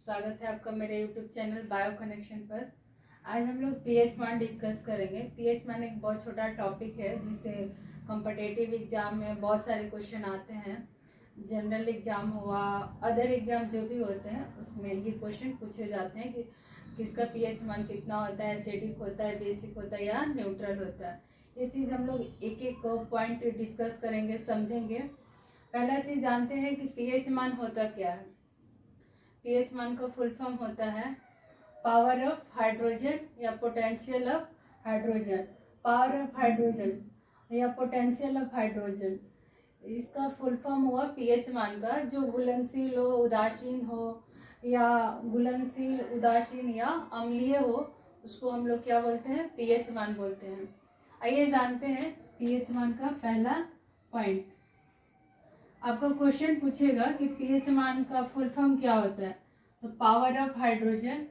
स्वागत है आपका मेरे YouTube चैनल बायो कनेक्शन पर। आज हम लोग पीएच मान डिस्कस करेंगे। पीएच मान एक बहुत छोटा टॉपिक है जिससे कॉम्पिटिटिव एग्जाम में बहुत सारे क्वेश्चन आते हैं। जनरल एग्जाम हुआ, अदर एग्जाम जो भी होते हैं उसमें ये क्वेश्चन पूछे जाते हैं कि किसका पीएच मान कितना होता है, एसिडिक होता है, बेसिक होता है या न्यूट्रल होता है। ये चीज़ हम लोग एक एक पॉइंट डिस्कस करेंगे, समझेंगे। पहला चीज़ जानते हैं कि पीएच मान होता क्या है। पीएच मान का फुल फॉर्म होता है पावर ऑफ हाइड्रोजन या potential of hydrogen. Power of hydrogen या पोटेंशियल ऑफ हाइड्रोजन, इसका फुल फॉर्म हुआ पीएच मान का। जो घुलनशील हो, उदासीन हो या घुलनशील, उदासीन या अम्लीय हो, उसको हम लोग क्या बोलते हैं, पीएच मान बोलते हैं। आइए जानते हैं पीएच मान का पहला पॉइंट। आपको क्वेश्चन पूछेगा कि पीएच मान का फुल फॉर्म क्या होता है, तो पावर ऑफ हाइड्रोजन।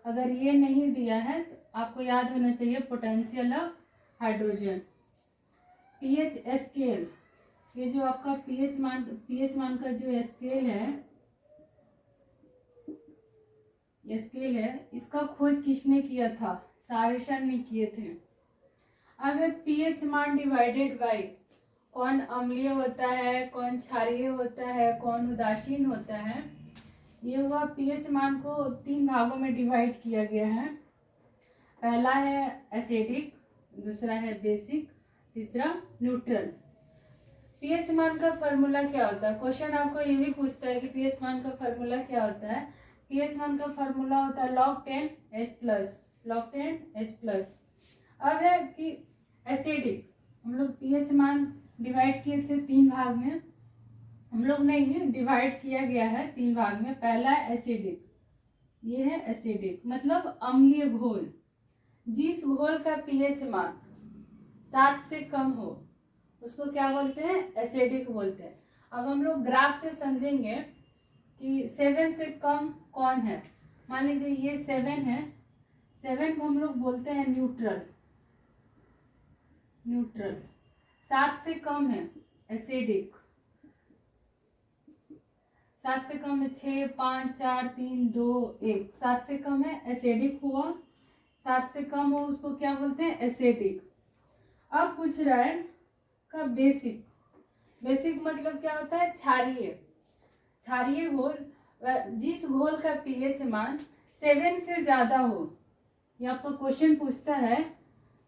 अगर ये नहीं दिया है तो आपको याद होना चाहिए potential of hydrogen. PH scale, ये जो आपका पीएच मान का जो स्केल है, इसका खोज किसने किया था? सारेसन ने किए थे। अब है पीएच मान डिवाइडेड बाय कौन अम्लीय होता है, कौन क्षारीय होता है, कौन उदासीन होता है। ये हुआ पीएच मान को 3 भागों में डिवाइड किया गया है। पहला है एसिडिक, दूसरा है बेसिक, तीसरा न्यूट्रल। पीएच मान का फार्मूला क्या होता है? क्वेश्चन आपको ये भी पूछता है कि पीएच मान का फार्मूला क्या होता है। पीएच मान का फार्मूला होता है log 10 H+। अब है कि एसिडिक, हम लोग पीएच मान डिवाइड किए थे 3 भाग में। हम लोग नहीं, डिवाइड किया गया है 3 भाग में। पहला है एसिडिक, ये है एसिडिक मतलब अम्लीय घोल। जिस घोल का पीएच मान 7 से कम हो उसको क्या बोलते हैं, एसिडिक बोलते हैं। अब हम लोग ग्राफ से समझेंगे कि 7 से कम कौन है। मान लीजिए ये 7 है, 7 को हम लोग बोलते हैं न्यूट्रल। 7 से कम है एसिडिक। 7 से कम है 6, 5, 4, 3, 2, 1। 7 से कम है एसिडिक हुआ। 7 से कम हो उसको क्या बोलते हैं, एसिडिक। अब पूछ रहा है का बेसिक। बेसिक मतलब क्या होता है, क्षारीय घोल। जिस घोल का पीएच मान 7 से ज़्यादा हो, ये आपको क्वेश्चन पूछता है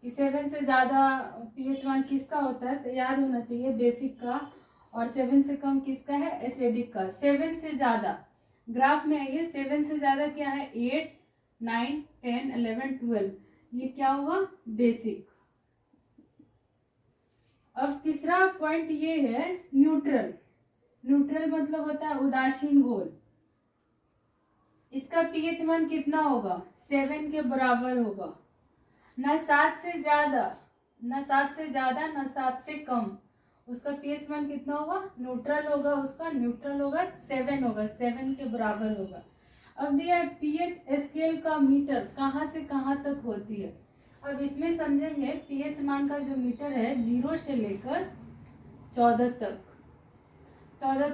कि 7 से ज़्यादा पीएच मान किसका होता है, तो याद होना चाहिए बेसिक का। और 7 से कम किसका है, एसिडिक का। 7 से ज़्यादा ग्राफ में आइए, 7 से ज़्यादा क्या है, 8, 9, 10, 11, 12, ये क्या होगा, बेसिक। अब तीसरा पॉइंट ये है न्यूट्रल। न्यूट्रल मतलब होता है उदासीन घोल। इसका पीएच मान कितना होगा, 7 के बराबर होगा। न 7 से ज़्यादा, न 7 से कम। उसका पीएच मान कितना होगा, न्यूट्रल होगा। उसका न्यूट्रल होगा 7 होगा, 7 के बराबर होगा। अब दिया है पीएच स्केल का मीटर कहाँ से कहाँ तक होती है। अब इसमें समझेंगे पीएच मान का जो मीटर है 0 से लेकर 14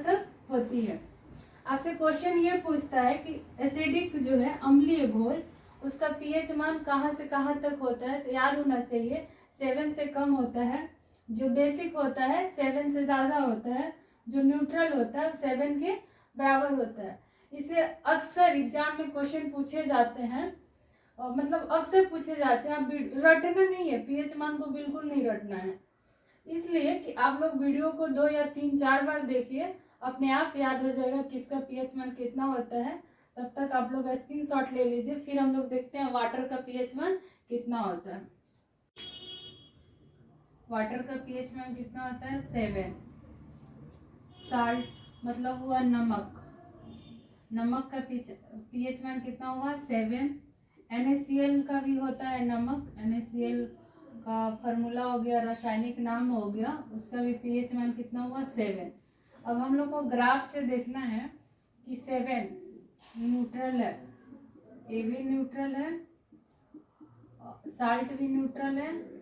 तक होती है। आपसे क्वेश्चन ये पूछता है कि एसिडिक जो है अम्लीय घोल, उसका पीएच मान कहाँ से कहाँ तक होता है, तो याद होना चाहिए 7 से कम होता है। जो बेसिक होता है 7 से ज़्यादा होता है। जो न्यूट्रल होता है 7 के बराबर होता है। इसे अक्सर एग्जाम में क्वेश्चन पूछे जाते हैं, मतलब अक्सर पूछे जाते हैं। आप रटना नहीं है, पीएच मान को बिल्कुल नहीं रटना है। इसलिए कि आप लोग वीडियो को 2 या 3, 4 बार देखिए, अपने आप याद हो जाएगा किसका पीएच मान कितना होता है। तब तक आप लोग स्क्रीनशॉट ले लीजिए। फिर हम लोग देखते हैं वाटर का पीएच मान कितना होता है। वाटर का पीएच मान कितना होता है, 7। साल्ट मतलब हुआ नमक, नमक का पीएच मान कितना हुआ, 7। NaCl का भी होता है नमक, NaCl का फार्मूला हो गया, रासायनिक नाम हो गया, उसका भी पीएच मान कितना हुआ, 7। अब हम लोग को ग्राफ से देखना है कि 7 न्यूट्रल है, ए भी न्यूट्रल है, साल्ट भी न्यूट्रल है,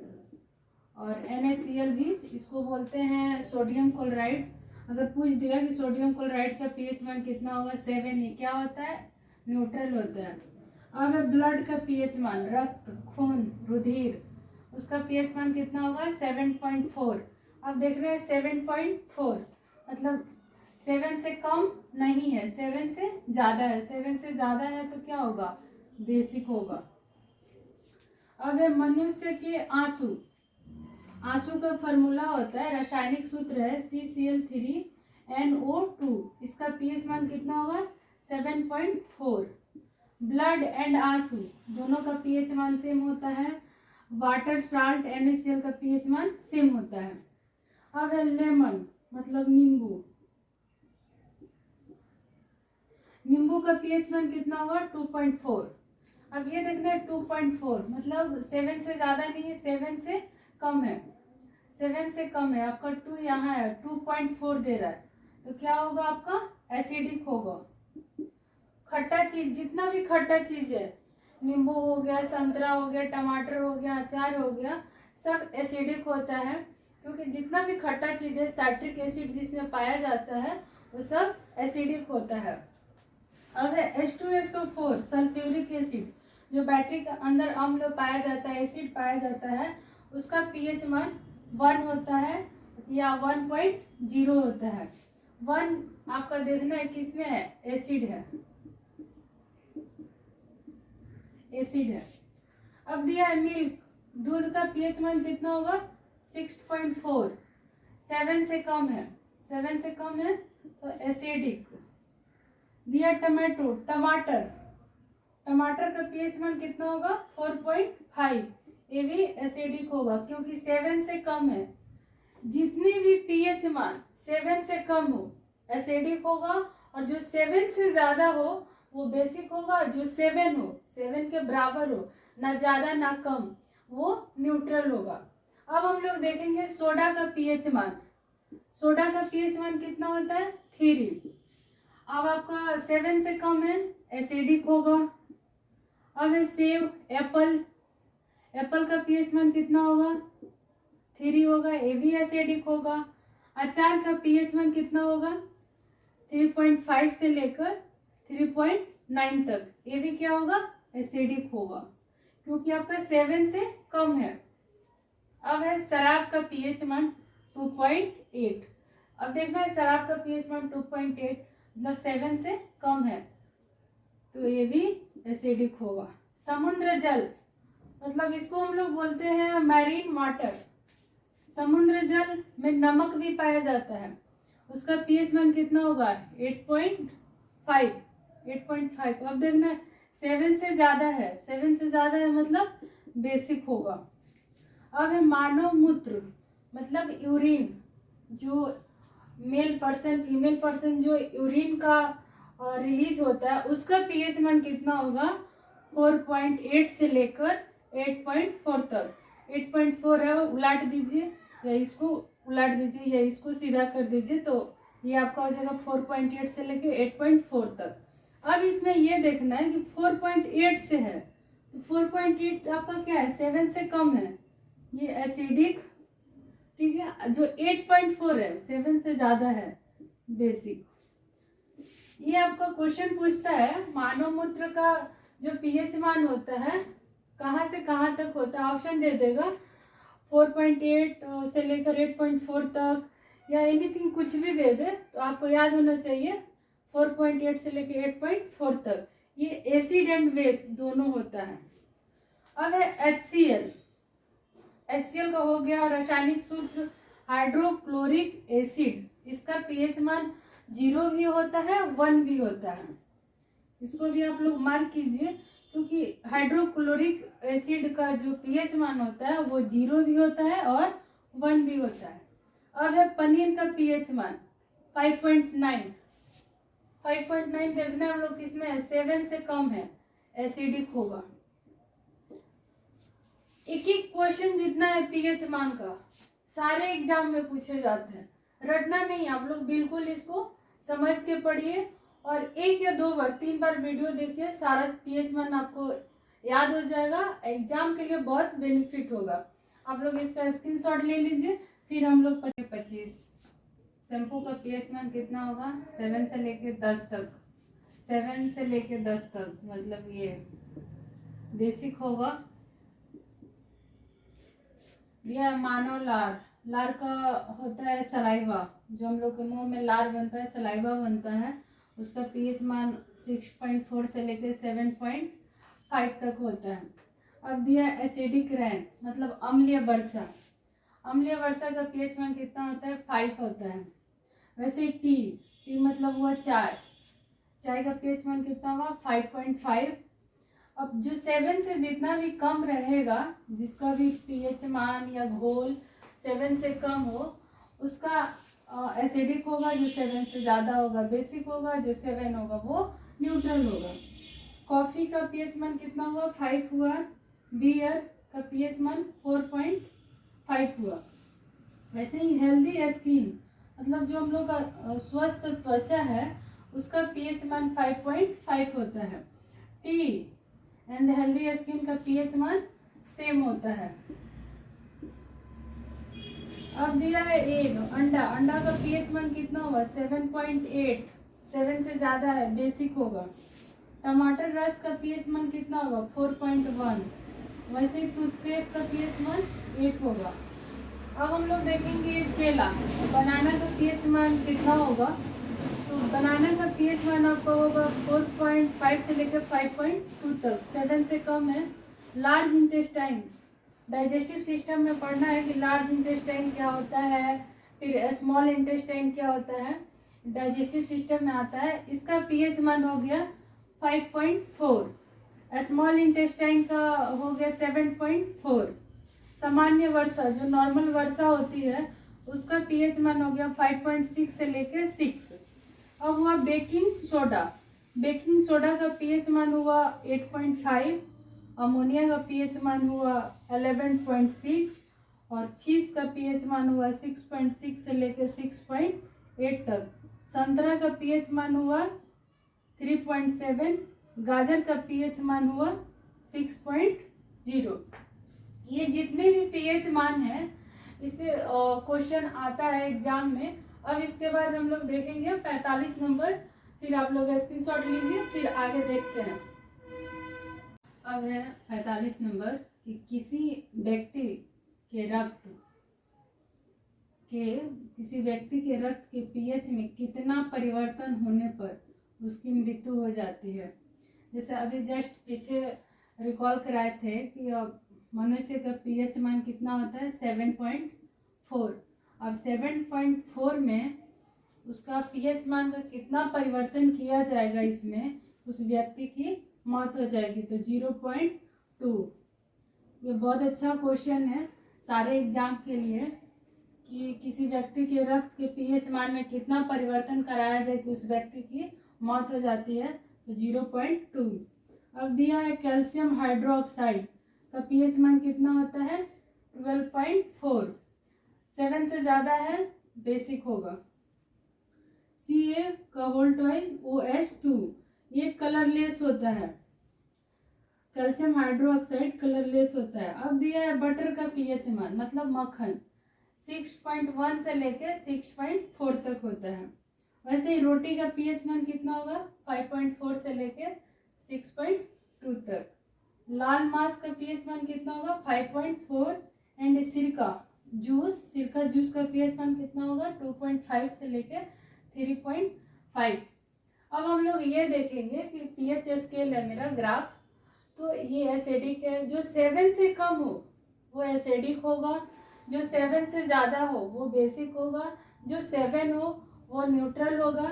और NaCl भी, इसको बोलते हैं सोडियम क्लोराइड। अगर पूछ दिया कि सोडियम क्लोराइड का पीएच मान कितना होगा, 7, ये क्या होता है, न्यूट्रल होता है। अब ब्लड का पीएच मान, रक्त, खून, रुधिर, उसका पीएच मान कितना होगा 7.4। अब देख रहे हैं 7.4 मतलब 7 से कम नहीं है, 7 से ज़्यादा है। 7 से ज़्यादा है तो क्या होगा, बेसिक होगा। अब है मनुष्य के आंसू, आंसू का फॉर्मूला होता है, रासायनिक सूत्र है CCl3NO2। इसका पीएच मान कितना होगा 7.4। ब्लड एंड आंसू दोनों का पीएच मान सेम होता है। वाटर साल्ट NaCl का पीएच मान सेम होता है। अब है लेमन मतलब नींबू, नींबू का पीएच मान कितना होगा 2.4। अब ये देखना है 2.4 मतलब 7 से ज़्यादा नहीं है, 7 से कम है, 7 से कम है। आपका 2 यहाँ है, 2.4 दे रहा है तो क्या होगा आपका एसिडिक होगा। खट्टा चीज, जितना भी खट्टा चीज है, नींबू हो गया, संतरा हो गया, टमाटर हो गया, अचार हो गया, सब एसिडिक होता है क्योंकि जितना भी खट्टा चीज है साइट्रिक एसिड जिसमें पाया जाता है वो सब एसिडिक होता है। अब है H2SO4 सल्फ्यूरिक एसिड, जो बैटरी के अंदर अम्ल पाया जाता है, एसिड पाया जाता है, उसका पीएच मान 1 होता है या 1.0 होता है। 1 आपका देखना है किसमें है, एसिड है, एसिड है। अब दिया है मिल्क, दूध का पीएच मान कितना होगा 6.4, 7 से कम है, 7 से कम है तो एसिडिक। दिया टमाटो, टमाटर, टमाटर का पीएच मान कितना होगा 4.5, ये भी एसिडिक होगा क्योंकि 7 से कम है। जितनी भी पीएच मान 7 से कम हो एसिडिक होगा और जो 7 से ज़्यादा हो वो बेसिक होगा, जो 7 हो, 7 के बराबर हो, ना ज़्यादा ना कम, वो न्यूट्रल होगा। अब हम लोग देखेंगे सोडा का पीएच मान, सोडा का पीएच मान कितना होता है 3। अब आपका 7 से कम है एसिडिक होगा। अब है सेब, एप्पल, एप्पल का पीएच मान कितना होगा 3 होगा, ये भी एसिडिक होगा। अचार का पीएच मान कितना होगा 3.5 से लेकर 3.9 तक, ये भी क्या होगा एसिडिक होगा क्योंकि आपका 7 से कम है। अब है शराब का पीएच मान 2.8। अब देखना है शराब का पीएच मान 2.8 मतलब 7 से कम है तो ये भी एसिडिक होगा। समुद्र जल मतलब इसको हम लोग बोलते हैं मैरीन वाटर, समुद्र जल में नमक भी पाया जाता है, उसका पीएच मान कितना होगा 8.5, 8.5। अब देखना 7 से ज़्यादा है, 7 से ज़्यादा है मतलब बेसिक होगा। अब है मानव मूत्र मतलब यूरिन, जो मेल पर्सन फीमेल पर्सन जो यूरिन का रिलीज होता है उसका पीएच मान कितना होगा 4.8 से लेकर 8.4 तक। 8.4 है, उलट दीजिए या इसको उलट दीजिए या इसको सीधा कर दीजिए तो ये आपका हो जाएगा 4.8 से लेकर 8.4 तक। अब इसमें ये देखना है कि 4.8 से है तो 4.8 आपका क्या है 7 से कम है, ये एसिडिक, ठीक है। जो 8.4 है 7 से ज़्यादा है, बेसिक। ये आपका क्वेश्चन पूछता है मानव मूत्र का जो पीएच मान होता है कहाँ से कहाँ तक होता है, ऑप्शन दे देगा 4.8 से लेकर 8.4 तक या एनीथिंग कुछ भी दे दे तो आपको याद होना चाहिए 4.8 से लेकर 8.4 तक। ये एसिड एंड बेस दोनों होता है। अब है HCl, HCl का हो गया रासायनिक सूत्र हाइड्रोक्लोरिक एसिड, इसका पीएच मान 0 भी होता है 1 भी होता है, इसको भी आप लोग मार्क कीजिए क्योंकि हाइड्रोक्लोरिक एसिड का जो पीएच मान होता है वो 0 भी होता है और 1 भी होता है। अब है पनीर का पीएच मान 5.9, 5.9 देखना हम लोग किसमें है 7 से कम है, एसिडिक होगा। एक एक क्वेश्चन जितना है पीएच मान का सारे एग्जाम में पूछे जाते हैं, रटना नहीं, आप लोग बिल्कुल इसको समझ के पढ़िए और 1 या 2 बार 3 बार वीडियो देखिए, सारा पीएच मान आपको याद हो जाएगा, एग्जाम के लिए बहुत बेनिफिट होगा। आप लोग इसका स्क्रीनशॉट ले लीजिए। फिर हम लोग 25 शैम्पू का पीएच मान कितना होगा 7 से लेकर 10 तक, 7 से लेके 10 तक, मतलब ये बेसिक होगा। यह मानव लार, लार का होता है सलाइवा, जो हम लोग के मुंह में लार बनता है, सलाइवा बनता है, उसका पीएच मान 6.4 से लेकर 7.5 तक होता है। अब दिया एसिडिक रैन, मतलब अम्लीय वर्षा। अम्लीय वर्षा का पीएच मान कितना होता है? 5 होता है। वैसे टी मतलब हुआ चाय, चाय का पीएच मान कितना हुआ? 5.5। अब जो 7 से जितना भी कम रहेगा, जिसका भी पीएच मान या घोल 7 से कम हो, उसका एसिडिक होगा। जो 7 से ज़्यादा होगा बेसिक होगा, जो 7 होगा वो न्यूट्रल होगा। कॉफ़ी का पीएच मान कितना हुआ? 5 हुआ। बियर का पीएच मान 4.5 हुआ। वैसे ही हेल्दी स्किन, मतलब जो हम लोग का स्वस्थ त्वचा है, उसका पीएच मान 5.5 होता है। टी एंड हेल्दी स्किन का पीएच मान सेम होता है। अब दिया है एग, अंडा। अंडा का पीएच मान कितना होगा? 7.8, 7 से ज़्यादा है, बेसिक होगा। टमाटर रस का पीएच मान कितना होगा? 4.1। वैसे ही टूथपेस्ट का पीएच मान 8 होगा। अब हम लोग देखेंगे केला, बनाना का पीएच मान कितना होगा? तो बनाना का पीएच मान आपका होगा 4.5 से लेकर 5.2 तक, 7 से कम है। लार्ज इंटेस्टाइन, डाइजेस्टिव सिस्टम में पढ़ना है कि लार्ज इंटेस्टाइन क्या होता है, फिर स्मॉल इंटेस्टाइन क्या होता है, डाइजेस्टिव सिस्टम में आता है। इसका पीएच मान हो गया 5.4। स्मॉल इंटेस्टाइन का हो गया 7.4। सामान्य वर्षा, जो नॉर्मल वर्षा होती है, उसका पीएच मान हो गया 5.6 से लेकर 6। अब हुआ बेकिंग सोडा। बेकिंग सोडा का पीएच मान हुआ 8.5। अमोनिया का पीएच मान हुआ 11.6 और फिश का पीएच मान हुआ 6.6 से लेकर 6.8 तक। संतरा का पीएच मान हुआ 3.7। गाजर का पीएच मान हुआ 6.0। ये जितने भी पीएच मान है, इससे क्वेश्चन आता है एग्जाम में। अब इसके बाद हम लोग देखेंगे 45 नंबर, फिर आप लोग स्क्रीनशॉट लीजिए, फिर आगे देखते हैं। अब है 45 नंबर कि किसी व्यक्ति के रक्त के पीएच में कितना परिवर्तन होने पर उसकी मृत्यु हो जाती है। जैसे अभी जस्ट पीछे रिकॉल कराए थे कि मनुष्य का पीएच मान कितना होता है? 7.4। अब 7.4 में उसका पीएच मान का कितना परिवर्तन किया जाएगा, इसमें उस व्यक्ति की मौत हो जाएगी। तो 0.2। ये बहुत अच्छा क्वेश्चन है सारे एग्जाम के लिए कि किसी व्यक्ति के रक्त के पीएच मान में कितना परिवर्तन कराया जाए कि उस व्यक्ति की मौत हो जाती है। तो 0.2। अब दिया है कैल्शियम हाइड्रोक्साइड का पीएच मान कितना होता है? 12.4। 7 से ज़्यादा है, बेसिक होगा। Ca का होल ट्वाइस OH2, ये कलरलेस होता है। कैल्शियम हाइड्रोक्साइड कलरलेस होता है। अब दिया है बटर का पीएच मान, मतलब मक्खन, 6.1 से लेकर 6.4 तक होता है। वैसे ही रोटी का पीएच मान कितना होगा? 5.4 से लेकर 6.2 तक। लाल मांस का पीएच मान कितना होगा? 5.4। एंड सिरका जूस का पीएच मान कितना होगा? 2.5 से लेकर 3.5। अब हम लोग ये देखेंगे कि पीएच स्केल है मेरा ग्राफ, तो ये एसिडिक है। जो 7 से कम हो वो एसिडिक होगा, जो 7 से ज़्यादा हो वो बेसिक होगा, जो 7 हो वो न्यूट्रल होगा।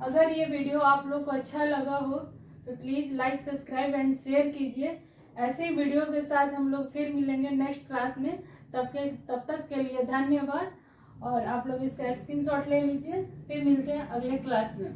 अगर ये वीडियो आप लोग को अच्छा लगा हो तो please like, subscribe and share कीजिए। ऐसे ही वीडियो के साथ हम लोग फिर मिलेंगे नेक्स्ट क्लास में। तब तक के लिए धन्यवाद। और आप लोग इसका स्क्रीनशॉट ले लीजिए, फिर मिलते हैं अगले क्लास में।